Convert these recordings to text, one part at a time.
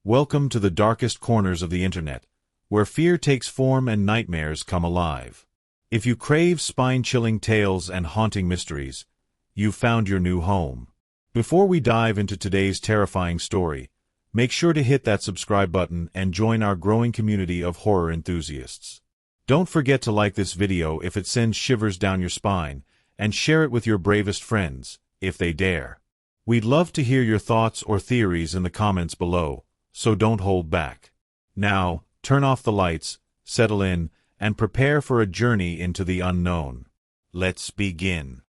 Welcome to the darkest corners of the internet, where fear takes form and nightmares come alive. If you crave spine-chilling tales and haunting mysteries, you've found your new home. Before we dive into today's terrifying story, make sure to hit that subscribe button and join our growing community of horror enthusiasts. Don't forget to like this video if it sends shivers down your spine, and share it with your bravest friends, if they dare. We'd love to hear your thoughts or theories in the comments below, so don't hold back. Now, turn off the lights, settle in, and prepare for a journey into the unknown. Let's begin.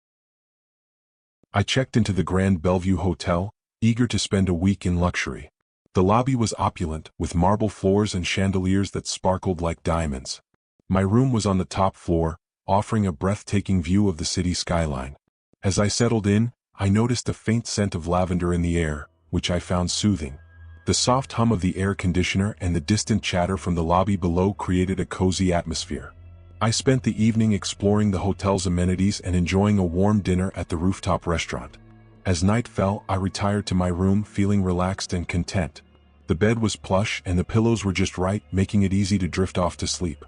I checked into the Grand Bellevue Hotel, eager to spend a week in luxury. The lobby was opulent, with marble floors and chandeliers that sparkled like diamonds. My room was on the top floor, offering a breathtaking view of the city skyline. As I settled in, I noticed a faint scent of lavender in the air, which I found soothing. The soft hum of the air conditioner and the distant chatter from the lobby below created a cozy atmosphere. I spent the evening exploring the hotel's amenities and enjoying a warm dinner at the rooftop restaurant. As night fell, I retired to my room feeling relaxed and content. The bed was plush and the pillows were just right, making it easy to drift off to sleep.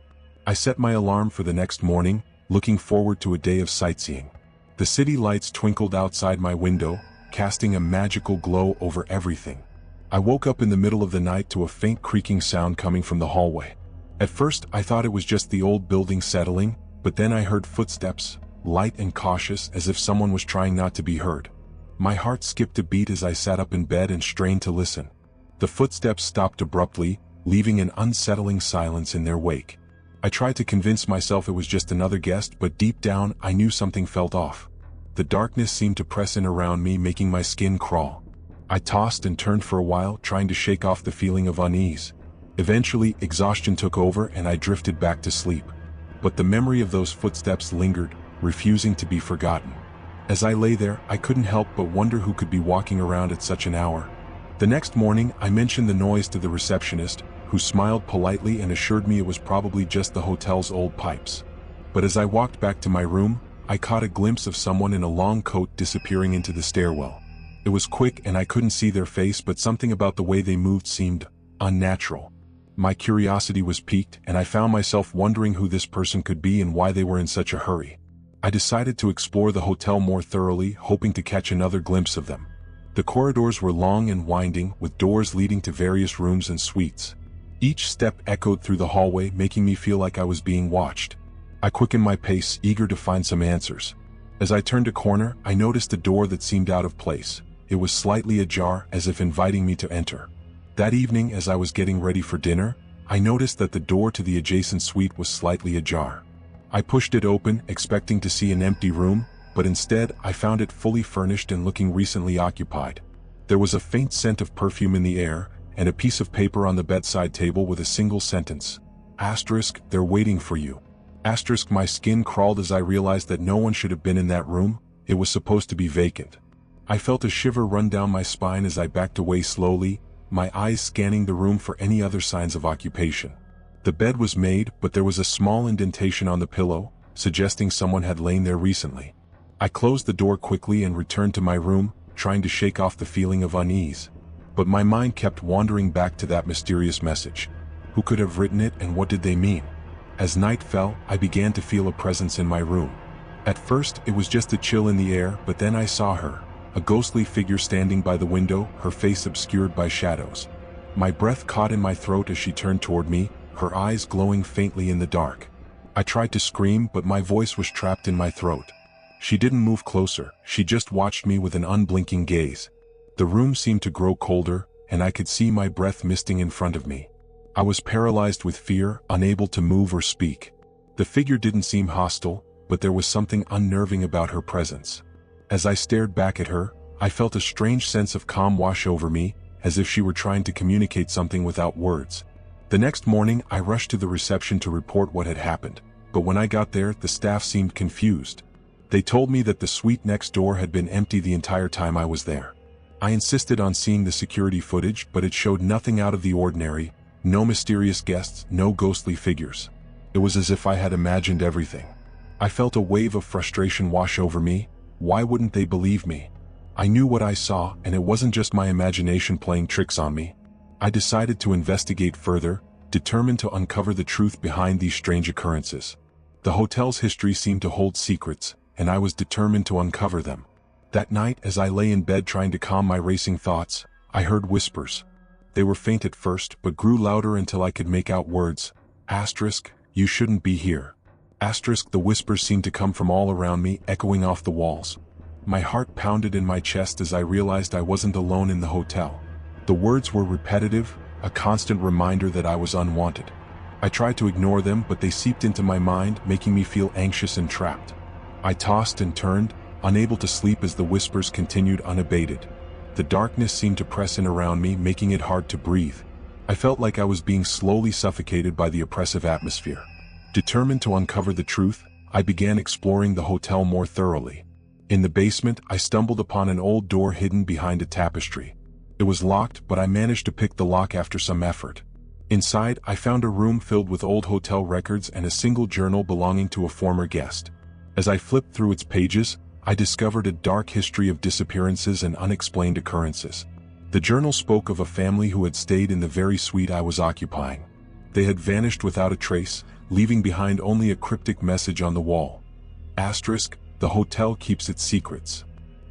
I set my alarm for the next morning, looking forward to a day of sightseeing. The city lights twinkled outside my window, casting a magical glow over everything. I woke up in the middle of the night to a faint creaking sound coming from the hallway. At first, I thought it was just the old building settling, but then I heard footsteps, light and cautious as if someone was trying not to be heard. My heart skipped a beat as I sat up in bed and strained to listen. The footsteps stopped abruptly, leaving an unsettling silence in their wake. I tried to convince myself it was just another guest, but deep down, I knew something felt off. The darkness seemed to press in around me, making my skin crawl. I tossed and turned for a while, trying to shake off the feeling of unease. Eventually, exhaustion took over and I drifted back to sleep. But the memory of those footsteps lingered, refusing to be forgotten. As I lay there, I couldn't help but wonder who could be walking around at such an hour. The next morning, I mentioned the noise to the receptionist, who smiled politely and assured me it was probably just the hotel's old pipes. But as I walked back to my room, I caught a glimpse of someone in a long coat disappearing into the stairwell. It was quick and I couldn't see their face, but something about the way they moved seemed unnatural. My curiosity was piqued and I found myself wondering who this person could be and why they were in such a hurry. I decided to explore the hotel more thoroughly, hoping to catch another glimpse of them. The corridors were long and winding, with doors leading to various rooms and suites. Each step echoed through the hallway, making me feel like I was being watched. I quickened my pace, eager to find some answers. As I turned a corner, I noticed a door that seemed out of place. It was slightly ajar, as if inviting me to enter. That evening, as I was getting ready for dinner, I noticed that the door to the adjacent suite was slightly ajar. I pushed it open, expecting to see an empty room, but instead, I found it fully furnished and looking recently occupied. There was a faint scent of perfume in the air, and a piece of paper on the bedside table with a single sentence. Asterisk, they're waiting for you. Asterisk, my skin crawled as I realized that no one should have been in that room. It was supposed to be vacant. I felt a shiver run down my spine as I backed away slowly, my eyes scanning the room for any other signs of occupation. The bed was made, but there was a small indentation on the pillow, suggesting someone had lain there recently. I closed the door quickly and returned to my room, trying to shake off the feeling of unease. But my mind kept wandering back to that mysterious message. Who could have written it and what did they mean? As night fell, I began to feel a presence in my room. At first, it was just a chill in the air, but then I saw her. A ghostly figure standing by the window, her face obscured by shadows. My breath caught in my throat as she turned toward me, her eyes glowing faintly in the dark. I tried to scream, but my voice was trapped in my throat. She didn't move closer, she just watched me with an unblinking gaze. The room seemed to grow colder, and I could see my breath misting in front of me. I was paralyzed with fear, unable to move or speak. The figure didn't seem hostile, but there was something unnerving about her presence. As I stared back at her, I felt a strange sense of calm wash over me, as if she were trying to communicate something without words. The next morning, I rushed to the reception to report what had happened, but when I got there, the staff seemed confused. They told me that the suite next door had been empty the entire time I was there. I insisted on seeing the security footage, but it showed nothing out of the ordinary, no mysterious guests, no ghostly figures. It was as if I had imagined everything. I felt a wave of frustration wash over me. Why wouldn't they believe me? I knew what I saw, and it wasn't just my imagination playing tricks on me. I decided to investigate further, determined to uncover the truth behind these strange occurrences. The hotel's history seemed to hold secrets, and I was determined to uncover them. That night, as I lay in bed trying to calm my racing thoughts, I heard whispers. They were faint at first, but grew louder until I could make out words. Asterisk, you shouldn't be here. Asterisk, the whispers seemed to come from all around me, echoing off the walls. My heart pounded in my chest as I realized I wasn't alone in the hotel. The words were repetitive, a constant reminder that I was unwanted. I tried to ignore them, but they seeped into my mind, making me feel anxious and trapped. I tossed and turned, unable to sleep as the whispers continued unabated. The darkness seemed to press in around me, making it hard to breathe. I felt like I was being slowly suffocated by the oppressive atmosphere. Determined to uncover the truth, I began exploring the hotel more thoroughly. In the basement, I stumbled upon an old door hidden behind a tapestry. It was locked, but I managed to pick the lock after some effort. Inside, I found a room filled with old hotel records and a single journal belonging to a former guest. As I flipped through its pages, I discovered a dark history of disappearances and unexplained occurrences. The journal spoke of a family who had stayed in the very suite I was occupying. They had vanished without a trace, leaving behind only a cryptic message on the wall. Asterisk, the hotel keeps its secrets.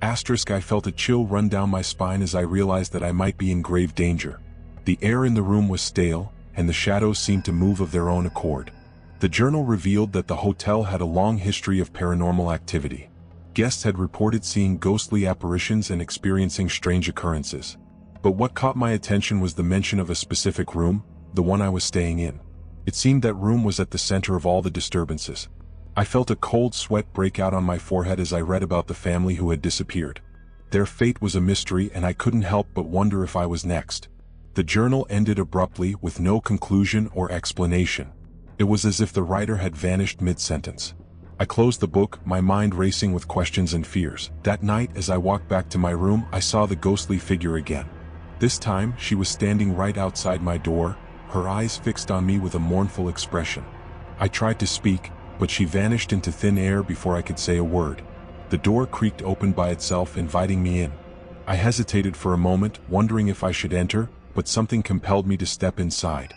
Asterisk, I felt a chill run down my spine as I realized that I might be in grave danger. The air in the room was stale, and the shadows seemed to move of their own accord. The journal revealed that the hotel had a long history of paranormal activity. Guests had reported seeing ghostly apparitions and experiencing strange occurrences. But what caught my attention was the mention of a specific room, the one I was staying in. It seemed that room was at the center of all the disturbances. I felt a cold sweat break out on my forehead as I read about the family who had disappeared. Their fate was a mystery, and I couldn't help but wonder if I was next. The journal ended abruptly with no conclusion or explanation. It was as if the writer had vanished mid-sentence. I closed the book, my mind racing with questions and fears. That night, as I walked back to my room, I saw the ghostly figure again. This time, she was standing right outside my door, her eyes fixed on me with a mournful expression. I tried to speak, but she vanished into thin air before I could say a word. The door creaked open by itself, inviting me in. I hesitated for a moment, wondering if I should enter, but something compelled me to step inside.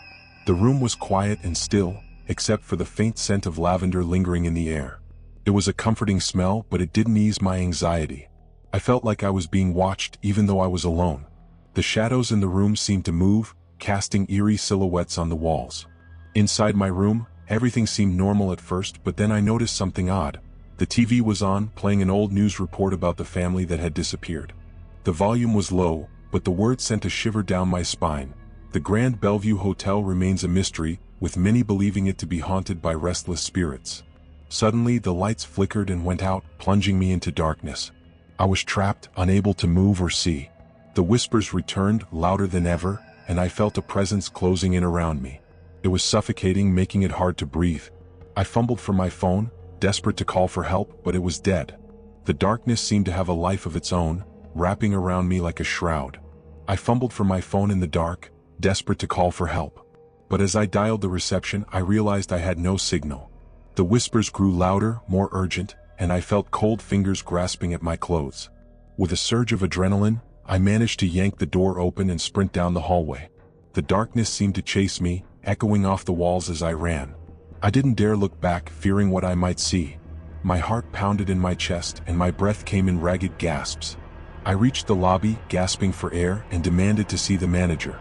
The room was quiet and still, except for the faint scent of lavender lingering in the air. It was a comforting smell, but it didn't ease my anxiety. I felt like I was being watched even though I was alone. The shadows in the room seemed to move, casting eerie silhouettes on the walls. Inside my room, everything seemed normal at first, but then I noticed something odd. The TV was on, playing an old news report about the family that had disappeared. The volume was low, but the words sent a shiver down my spine. The Grand Bellevue Hotel remains a mystery, with many believing it to be haunted by restless spirits. Suddenly, the lights flickered and went out, plunging me into darkness. I was trapped, unable to move or see. The whispers returned, louder than ever, and I felt a presence closing in around me. It was suffocating, making it hard to breathe. I fumbled for my phone, desperate to call for help, but it was dead. The darkness seemed to have a life of its own, wrapping around me like a shroud. I fumbled for my phone in the dark, desperate to call for help. But as I dialed the reception, I realized I had no signal. The whispers grew louder, more urgent, and I felt cold fingers grasping at my clothes. With a surge of adrenaline, I managed to yank the door open and sprint down the hallway. The darkness seemed to chase me, echoing off the walls as I ran. I didn't dare look back, fearing what I might see. My heart pounded in my chest, and my breath came in ragged gasps. I reached the lobby, gasping for air, and demanded to see the manager.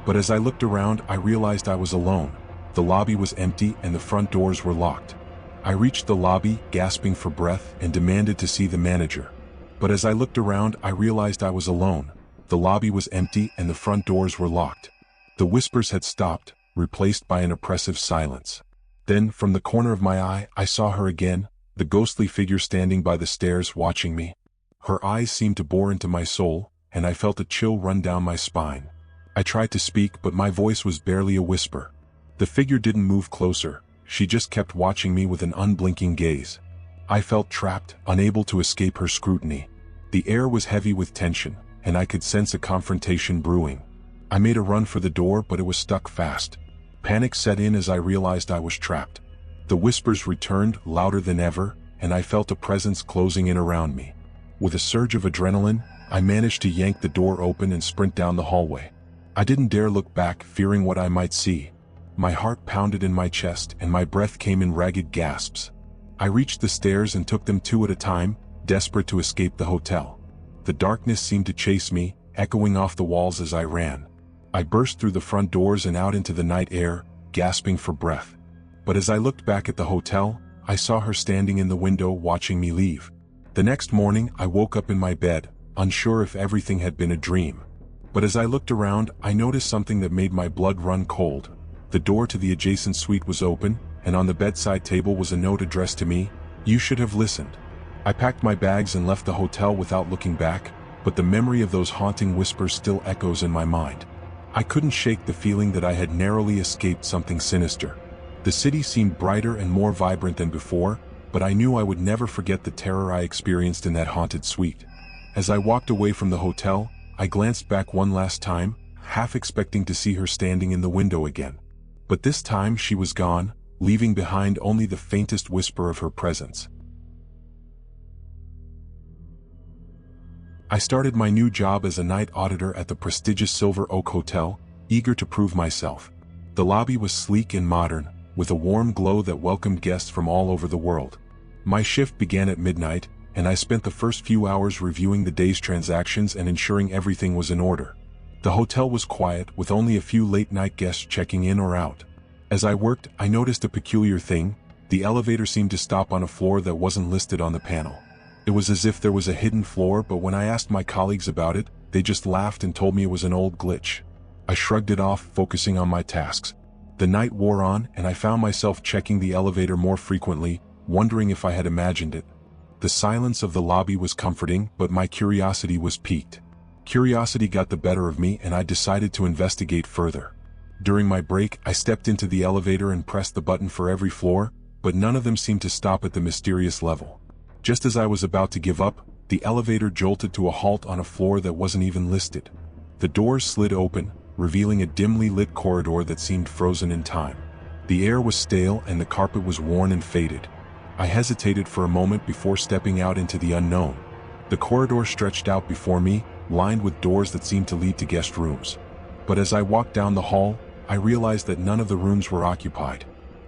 But as I looked around, I realized I was alone. The lobby was empty and the front doors were locked. I reached the lobby, gasping for breath, and demanded to see the manager. But as I looked around, I realized I was alone. The lobby was empty and the front doors were locked. The whispers had stopped, replaced by an oppressive silence. Then, from the corner of my eye, I saw her again, the ghostly figure standing by the stairs watching me. Her eyes seemed to bore into my soul, and I felt a chill run down my spine. I tried to speak, but my voice was barely a whisper. The figure didn't move closer, she just kept watching me with an unblinking gaze. I felt trapped, unable to escape her scrutiny. The air was heavy with tension, and I could sense a confrontation brewing. I made a run for the door, but it was stuck fast. Panic set in as I realized I was trapped. The whispers returned, louder than ever, and I felt a presence closing in around me. With a surge of adrenaline, I managed to yank the door open and sprint down the hallway. I didn't dare look back, fearing what I might see. My heart pounded in my chest and my breath came in ragged gasps. I reached the stairs and took them two at a time, desperate to escape the hotel. The darkness seemed to chase me, echoing off the walls as I ran. I burst through the front doors and out into the night air, gasping for breath. But as I looked back at the hotel, I saw her standing in the window watching me leave. The next morning, I woke up in my bed, unsure if everything had been a dream. But as I looked around, I noticed something that made my blood run cold. The door to the adjacent suite was open, and on the bedside table was a note addressed to me, "You should have listened." I packed my bags and left the hotel without looking back, but the memory of those haunting whispers still echoes in my mind. I couldn't shake the feeling that I had narrowly escaped something sinister. The city seemed brighter and more vibrant than before, but I knew I would never forget the terror I experienced in that haunted suite. As I walked away from the hotel, I glanced back one last time, half expecting to see her standing in the window again. But this time she was gone, leaving behind only the faintest whisper of her presence. I started my new job as a night auditor at the prestigious Silver Oak Hotel, eager to prove myself. The lobby was sleek and modern, with a warm glow that welcomed guests from all over the world. My shift began at midnight, and I spent the first few hours reviewing the day's transactions and ensuring everything was in order. The hotel was quiet, with only a few late-night guests checking in or out. As I worked, I noticed a peculiar thing. The elevator seemed to stop on a floor that wasn't listed on the panel. It was as if there was a hidden floor, but when I asked my colleagues about it, they just laughed and told me it was an old glitch. I shrugged it off, focusing on my tasks. The night wore on, and I found myself checking the elevator more frequently, wondering if I had imagined it. The silence of the lobby was comforting, but my curiosity was piqued. Curiosity got the better of me, and I decided to investigate further. During my break, I stepped into the elevator and pressed the button for every floor, but none of them seemed to stop at the mysterious level. Just as I was about to give up, the elevator jolted to a halt on a floor that wasn't even listed. The doors slid open, revealing a dimly lit corridor that seemed frozen in time. The air was stale and the carpet was worn and faded. I hesitated for a moment before stepping out into the unknown. The corridor stretched out before me, lined with doors that seemed to lead to guest rooms. But as I walked down the hall, I realized that none of the rooms were occupied.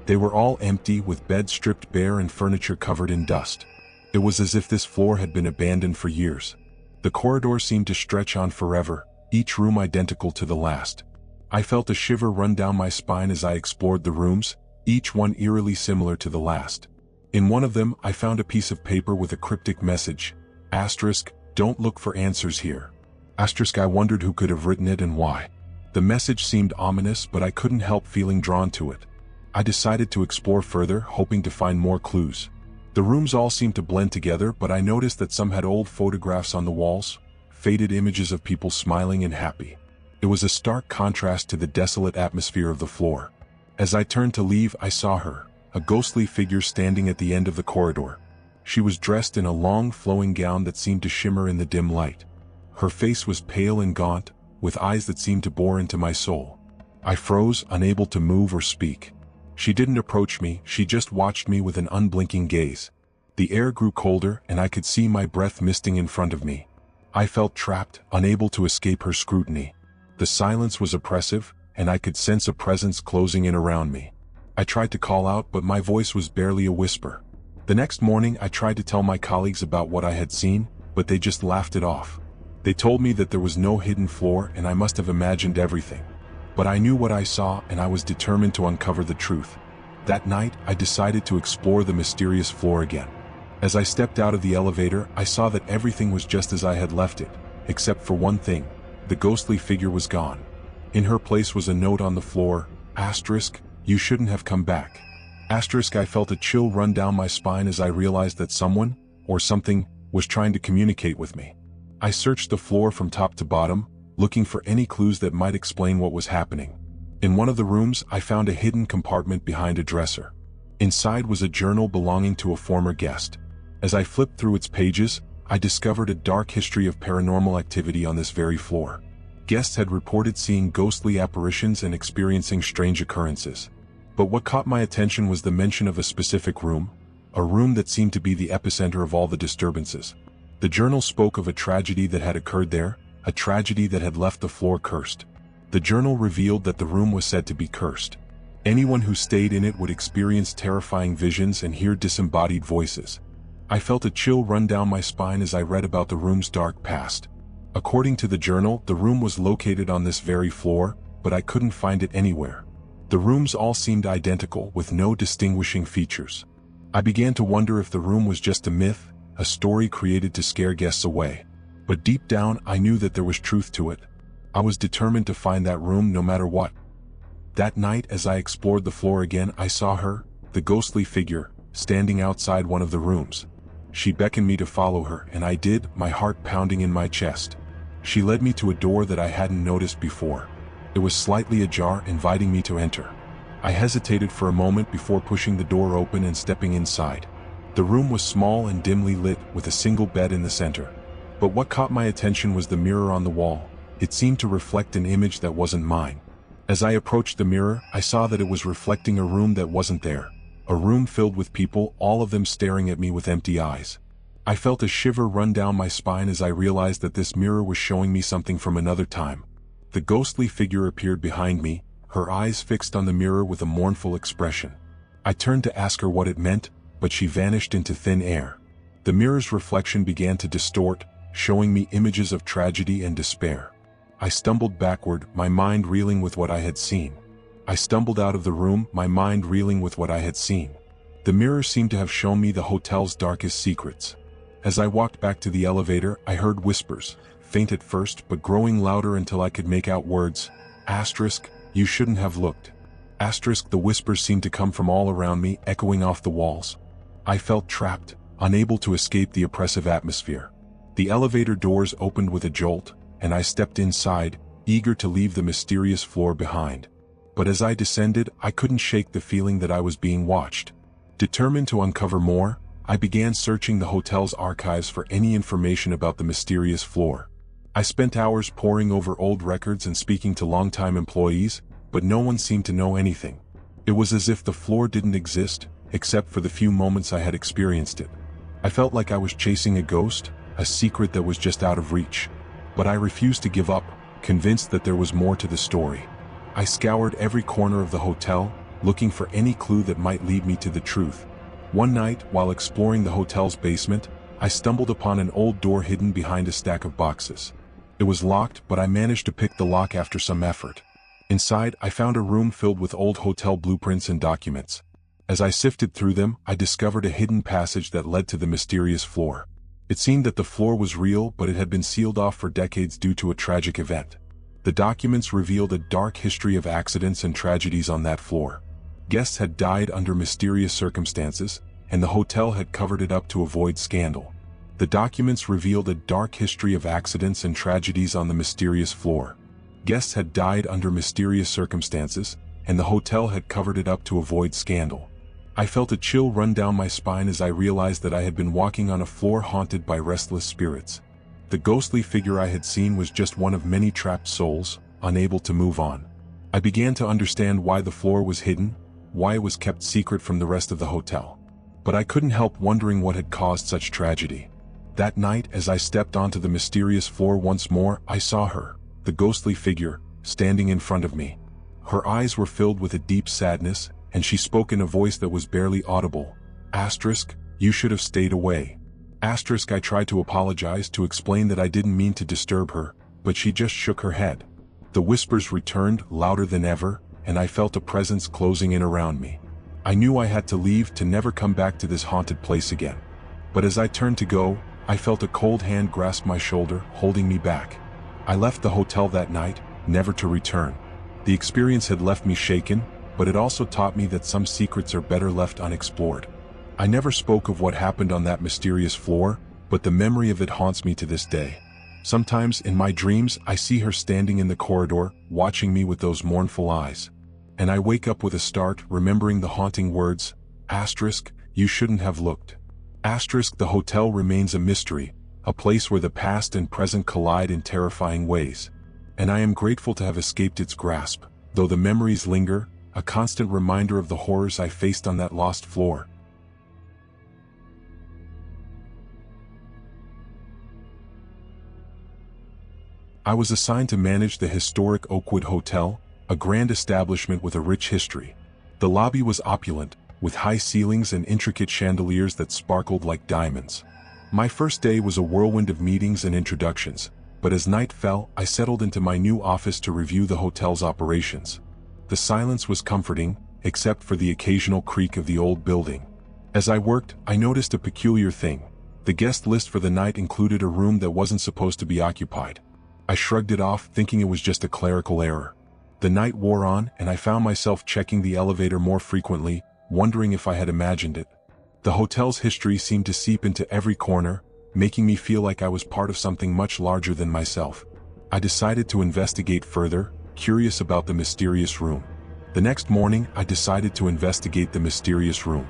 They were all empty, with beds stripped bare and furniture covered in dust. It was as if this floor had been abandoned for years. The corridor seemed to stretch on forever, each room identical to the last. I felt a shiver run down my spine as I explored the rooms, each one eerily similar to the last. In one of them, I found a piece of paper with a cryptic message. Asterisk, don't look for answers here. Asterisk, I wondered who could have written it and why. The message seemed ominous, but I couldn't help feeling drawn to it. I decided to explore further, hoping to find more clues. The rooms all seemed to blend together, but I noticed that some had old photographs on the walls, faded images of people smiling and happy. It was a stark contrast to the desolate atmosphere of the floor. As I turned to leave, I saw her, a ghostly figure standing at the end of the corridor. She was dressed in a long flowing gown that seemed to shimmer in the dim light. Her face was pale and gaunt, with eyes that seemed to bore into my soul. I froze, unable to move or speak. She didn't approach me, she just watched me with an unblinking gaze. The air grew colder, and I could see my breath misting in front of me. I felt trapped, unable to escape her scrutiny. The silence was oppressive, and I could sense a presence closing in around me. I tried to call out, but my voice was barely a whisper. The next morning, I tried to tell my colleagues about what I had seen, but they just laughed it off. They told me that there was no hidden floor and I must have imagined everything. But I knew what I saw, and I was determined to uncover the truth. That night, I decided to explore the mysterious floor again. As I stepped out of the elevator, I saw that everything was just as I had left it, except for one thing. The ghostly figure was gone. In her place was a note on the floor, asterisk, you shouldn't have come back. Asterisk, I felt a chill run down my spine as I realized that someone, or something, was trying to communicate with me. I searched the floor from top to bottom, looking for any clues that might explain what was happening. In one of the rooms, I found a hidden compartment behind a dresser. Inside was a journal belonging to a former guest. As I flipped through its pages, I discovered a dark history of paranormal activity on this very floor. Guests had reported seeing ghostly apparitions and experiencing strange occurrences. But what caught my attention was the mention of a specific room, a room that seemed to be the epicenter of all the disturbances. The journal spoke of a tragedy that had occurred there, a tragedy that had left the floor cursed. The journal revealed that the room was said to be cursed. Anyone who stayed in it would experience terrifying visions and hear disembodied voices. I felt a chill run down my spine as I read about the room's dark past. According to the journal, the room was located on this very floor, but I couldn't find it anywhere. The rooms all seemed identical, with no distinguishing features. I began to wonder if the room was just a myth, a story created to scare guests away. But deep down, I knew that there was truth to it. I was determined to find that room no matter what. That night, as I explored the floor again, I saw her, the ghostly figure, standing outside one of the rooms. She beckoned me to follow her, and I did, my heart pounding in my chest. She led me to a door that I hadn't noticed before. It was slightly ajar, inviting me to enter. I hesitated for a moment before pushing the door open and stepping inside. The room was small and dimly lit, with a single bed in the center. But what caught my attention was the mirror on the wall. It seemed to reflect an image that wasn't mine. As I approached the mirror, I saw that it was reflecting a room that wasn't there. A room filled with people, all of them staring at me with empty eyes. I felt a shiver run down my spine as I realized that this mirror was showing me something from another time. The ghostly figure appeared behind me, her eyes fixed on the mirror with a mournful expression. I turned to ask her what it meant, but she vanished into thin air. The mirror's reflection began to distort, showing me images of tragedy and despair. I stumbled backward, my mind reeling with what I had seen. I stumbled out of the room, my mind reeling with what I had seen. The mirror seemed to have shown me the hotel's darkest secrets. As I walked back to the elevator, I heard whispers, faint at first but growing louder until I could make out words. Asterisk, you shouldn't have looked. Asterisk, the whispers seemed to come from all around me, echoing off the walls. I felt trapped, unable to escape the oppressive atmosphere. The elevator doors opened with a jolt, and I stepped inside, eager to leave the mysterious floor behind. But as I descended, I couldn't shake the feeling that I was being watched. Determined to uncover more, I began searching the hotel's archives for any information about the mysterious floor. I spent hours poring over old records and speaking to longtime employees, but no one seemed to know anything. It was as if the floor didn't exist, except for the few moments I had experienced it. I felt like I was chasing a ghost, a secret that was just out of reach. But I refused to give up, convinced that there was more to the story. I scoured every corner of the hotel, looking for any clue that might lead me to the truth. One night, while exploring the hotel's basement, I stumbled upon an old door hidden behind a stack of boxes. It was locked, but I managed to pick the lock after some effort. Inside, I found a room filled with old hotel blueprints and documents. As I sifted through them, I discovered a hidden passage that led to the mysterious floor. It seemed that the floor was real, but it had been sealed off for decades due to a tragic event. The documents revealed a dark history of accidents and tragedies on that floor. Guests had died under mysterious circumstances, and the hotel had covered it up to avoid scandal. The documents revealed a dark history of accidents and tragedies on the mysterious floor. Guests had died under mysterious circumstances, and the hotel had covered it up to avoid scandal. I felt a chill run down my spine as I realized that I had been walking on a floor haunted by restless spirits. The ghostly figure I had seen was just one of many trapped souls, unable to move on. I began to understand why the floor was hidden, why it was kept secret from the rest of the hotel. But I couldn't help wondering what had caused such tragedy. That night, as I stepped onto the mysterious floor once more, I saw her, the ghostly figure, standing in front of me. Her eyes were filled with a deep sadness, and she spoke in a voice that was barely audible. Asterisk, you should have stayed away. Asterisk, I tried to apologize, to explain that I didn't mean to disturb her, but she just shook her head. The whispers returned, louder than ever, and I felt a presence closing in around me. I knew I had to leave, to never come back to this haunted place again. But as I turned to go, I felt a cold hand grasp my shoulder, holding me back. I left the hotel that night, never to return. The experience had left me shaken, but it also taught me that some secrets are better left unexplored. I never spoke of what happened on that mysterious floor, but the memory of it haunts me to this day. Sometimes in my dreams, I see her standing in the corridor, watching me with those mournful eyes. And I wake up with a start, remembering the haunting words, Asterisk, you shouldn't have looked. Asterisk, the hotel remains a mystery, a place where the past and present collide in terrifying ways. And I am grateful to have escaped its grasp, though the memories linger, a constant reminder of the horrors I faced on that lost floor. I was assigned to manage the historic Oakwood Hotel, a grand establishment with a rich history. The lobby was opulent, with high ceilings and intricate chandeliers that sparkled like diamonds. My first day was a whirlwind of meetings and introductions, but as night fell, I settled into my new office to review the hotel's operations. The silence was comforting, except for the occasional creak of the old building. As I worked, I noticed a peculiar thing. The guest list for the night included a room that wasn't supposed to be occupied. I shrugged it off, thinking it was just a clerical error. The night wore on, and I found myself checking the elevator more frequently, wondering if I had imagined it. The hotel's history seemed to seep into every corner, making me feel like I was part of something much larger than myself. I decided to investigate further, curious about the mysterious room. The next morning, I decided to investigate the mysterious room.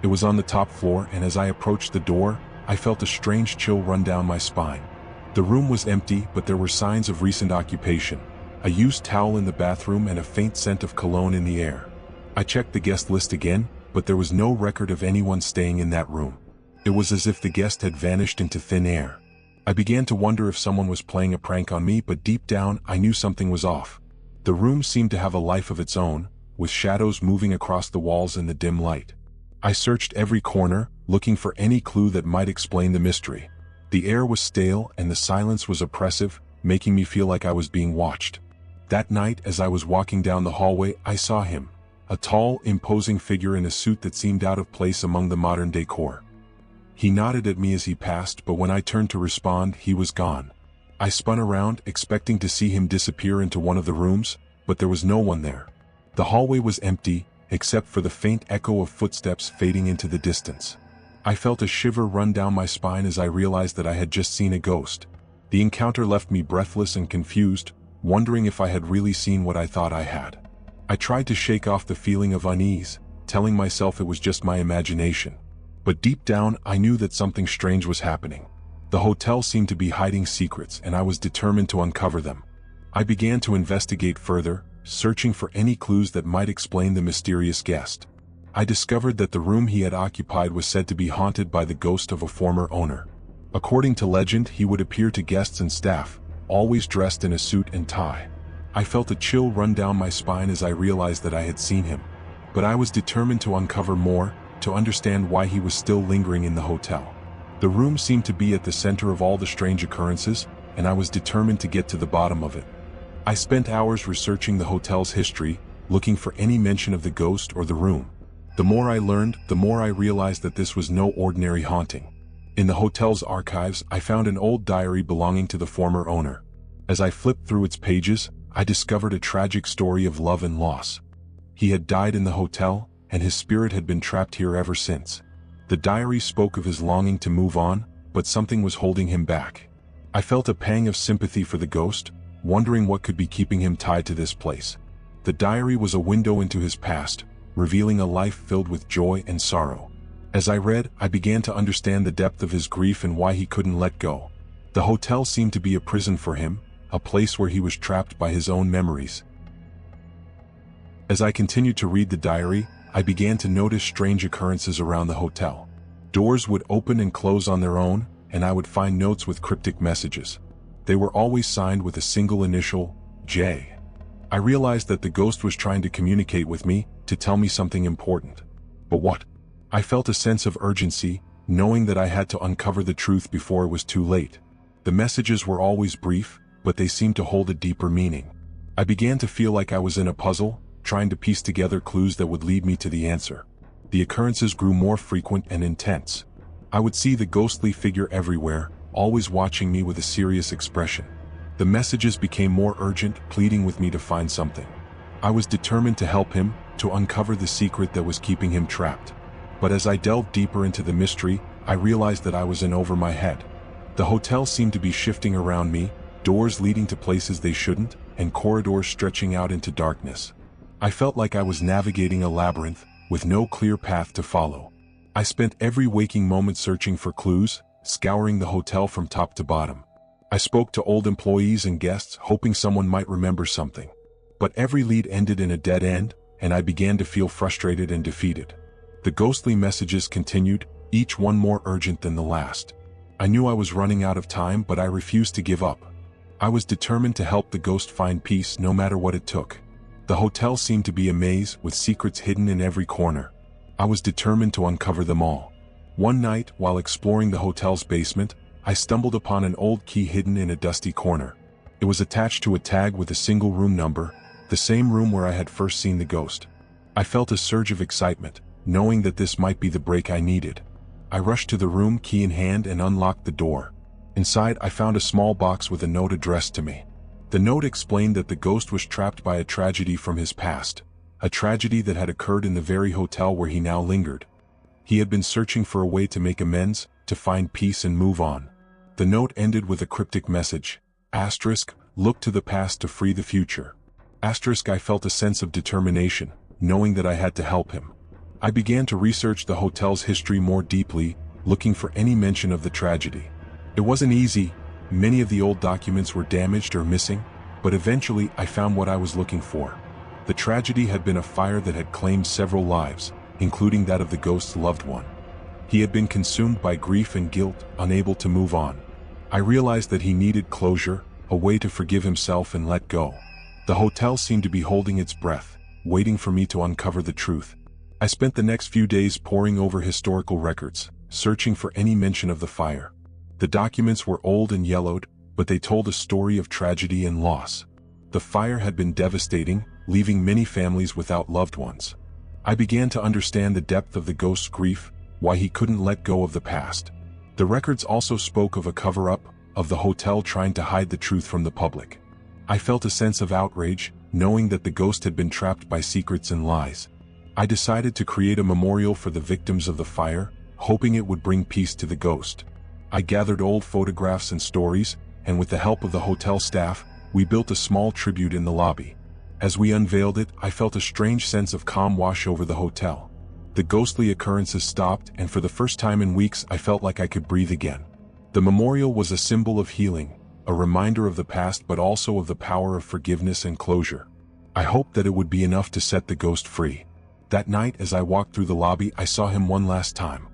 It was on the top floor, and as I approached the door, I felt a strange chill run down my spine. The room was empty, but there were signs of recent occupation. A used towel in the bathroom and a faint scent of cologne in the air. I checked the guest list again, but there was no record of anyone staying in that room. It was as if the guest had vanished into thin air. I began to wonder if someone was playing a prank on me, but deep down, I knew something was off. The room seemed to have a life of its own, with shadows moving across the walls in the dim light. I searched every corner, looking for any clue that might explain the mystery. The air was stale and the silence was oppressive, making me feel like I was being watched. That night, as I was walking down the hallway, I saw him. A tall, imposing figure in a suit that seemed out of place among the modern decor. He nodded at me as he passed, but when I turned to respond, he was gone. I spun around, expecting to see him disappear into one of the rooms, but there was no one there. The hallway was empty, except for the faint echo of footsteps fading into the distance. I felt a shiver run down my spine as I realized that I had just seen a ghost. The encounter left me breathless and confused, wondering if I had really seen what I thought I had. I tried to shake off the feeling of unease, telling myself it was just my imagination. But deep down, I knew that something strange was happening. The hotel seemed to be hiding secrets, and I was determined to uncover them. I began to investigate further, searching for any clues that might explain the mysterious guest. I discovered that the room he had occupied was said to be haunted by the ghost of a former owner. According to legend, he would appear to guests and staff, always dressed in a suit and tie. I felt a chill run down my spine as I realized that I had seen him. But I was determined to uncover more, to understand why he was still lingering in the hotel. The room seemed to be at the center of all the strange occurrences, and I was determined to get to the bottom of it. I spent hours researching the hotel's history, looking for any mention of the ghost or the room. The more I learned, the more I realized that this was no ordinary haunting. In the hotel's archives, I found an old diary belonging to the former owner. As I flipped through its pages, I discovered a tragic story of love and loss. He had died in the hotel, and his spirit had been trapped here ever since. The diary spoke of his longing to move on, but something was holding him back. I felt a pang of sympathy for the ghost, wondering what could be keeping him tied to this place. The diary was a window into his past, revealing a life filled with joy and sorrow. As I read, I began to understand the depth of his grief and why he couldn't let go. The hotel seemed to be a prison for him, a place where he was trapped by his own memories. As I continued to read the diary, I began to notice strange occurrences around the hotel. Doors would open and close on their own, and I would find notes with cryptic messages. They were always signed with a single initial, J. I realized that the ghost was trying to communicate with me, to tell me something important. But what? I felt a sense of urgency, knowing that I had to uncover the truth before it was too late. The messages were always brief, but they seemed to hold a deeper meaning. I began to feel like I was in a puzzle, trying to piece together clues that would lead me to the answer. The occurrences grew more frequent and intense. I would see the ghostly figure everywhere, always watching me with a serious expression. The messages became more urgent, pleading with me to find something. I was determined to help him, to uncover the secret that was keeping him trapped. But as I delved deeper into the mystery, I realized that I was in over my head. The hotel seemed to be shifting around me, doors leading to places they shouldn't, and corridors stretching out into darkness. I felt like I was navigating a labyrinth, with no clear path to follow. I spent every waking moment searching for clues, scouring the hotel from top to bottom. I spoke to old employees and guests, hoping someone might remember something. But every lead ended in a dead end, and I began to feel frustrated and defeated. The ghostly messages continued, each one more urgent than the last. I knew I was running out of time, but I refused to give up. I was determined to help the ghost find peace no matter what it took. The hotel seemed to be a maze with secrets hidden in every corner. I was determined to uncover them all. One night, while exploring the hotel's basement, I stumbled upon an old key hidden in a dusty corner. It was attached to a tag with a single room number, the same room where I had first seen the ghost. I felt a surge of excitement, knowing that this might be the break I needed. I rushed to the room, key in hand, and unlocked the door. Inside, I found a small box with a note addressed to me. The note explained that the ghost was trapped by a tragedy from his past, a tragedy that had occurred in the very hotel where he now lingered. He had been searching for a way to make amends, to find peace and move on. The note ended with a cryptic message. Asterisk, look to the past to free the future. Asterisk, I felt a sense of determination, knowing that I had to help him. I began to research the hotel's history more deeply, looking for any mention of the tragedy. It wasn't easy. Many of the old documents were damaged or missing, but eventually I found what I was looking for. The tragedy had been a fire that had claimed several lives, including that of the ghost's loved one. He had been consumed by grief and guilt, unable to move on. I realized that he needed closure, a way to forgive himself and let go. The hotel seemed to be holding its breath, waiting for me to uncover the truth. I spent the next few days poring over historical records, searching for any mention of the fire. The documents were old and yellowed, but they told a story of tragedy and loss. The fire had been devastating, leaving many families without loved ones. I began to understand the depth of the ghost's grief, why he couldn't let go of the past. The records also spoke of a cover-up, of the hotel trying to hide the truth from the public. I felt a sense of outrage, knowing that the ghost had been trapped by secrets and lies. I decided to create a memorial for the victims of the fire, hoping it would bring peace to the ghost. I gathered old photographs and stories, and with the help of the hotel staff, we built a small tribute in the lobby. As we unveiled it, I felt a strange sense of calm wash over the hotel. The ghostly occurrences stopped, and for the first time in weeks I felt like I could breathe again. The memorial was a symbol of healing, a reminder of the past but also of the power of forgiveness and closure. I hoped that it would be enough to set the ghost free. That night, as I walked through the lobby, I saw him one last time.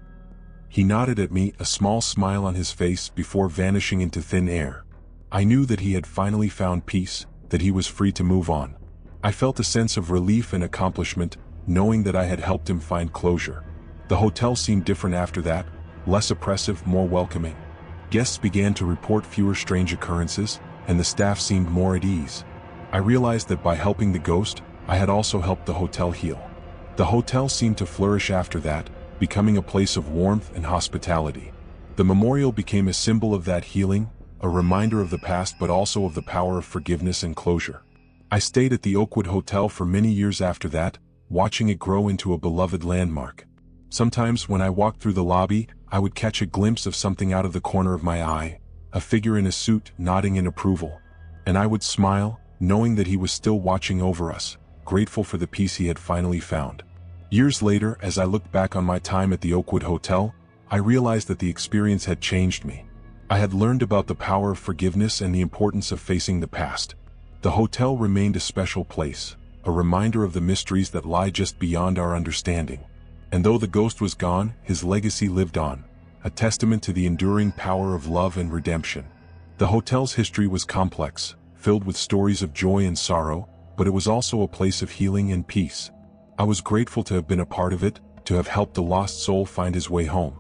He nodded at me, a small smile on his face, before vanishing into thin air. I knew that he had finally found peace, that he was free to move on. I felt a sense of relief and accomplishment, knowing that I had helped him find closure. The hotel seemed different after that, less oppressive, more welcoming. Guests began to report fewer strange occurrences, and the staff seemed more at ease. I realized that by helping the ghost, I had also helped the hotel heal. The hotel seemed to flourish after that, becoming a place of warmth and hospitality. The memorial became a symbol of that healing, a reminder of the past but also of the power of forgiveness and closure. I stayed at the Oakwood Hotel for many years after that, watching it grow into a beloved landmark. Sometimes when I walked through the lobby, I would catch a glimpse of something out of the corner of my eye, a figure in a suit nodding in approval. And I would smile, knowing that he was still watching over us, grateful for the peace he had finally found. Years later, as I looked back on my time at the Oakwood Hotel, I realized that the experience had changed me. I had learned about the power of forgiveness and the importance of facing the past. The hotel remained a special place, a reminder of the mysteries that lie just beyond our understanding. And though the ghost was gone, his legacy lived on, a testament to the enduring power of love and redemption. The hotel's history was complex, filled with stories of joy and sorrow, but it was also a place of healing and peace. I was grateful to have been a part of it, to have helped a lost soul find his way home.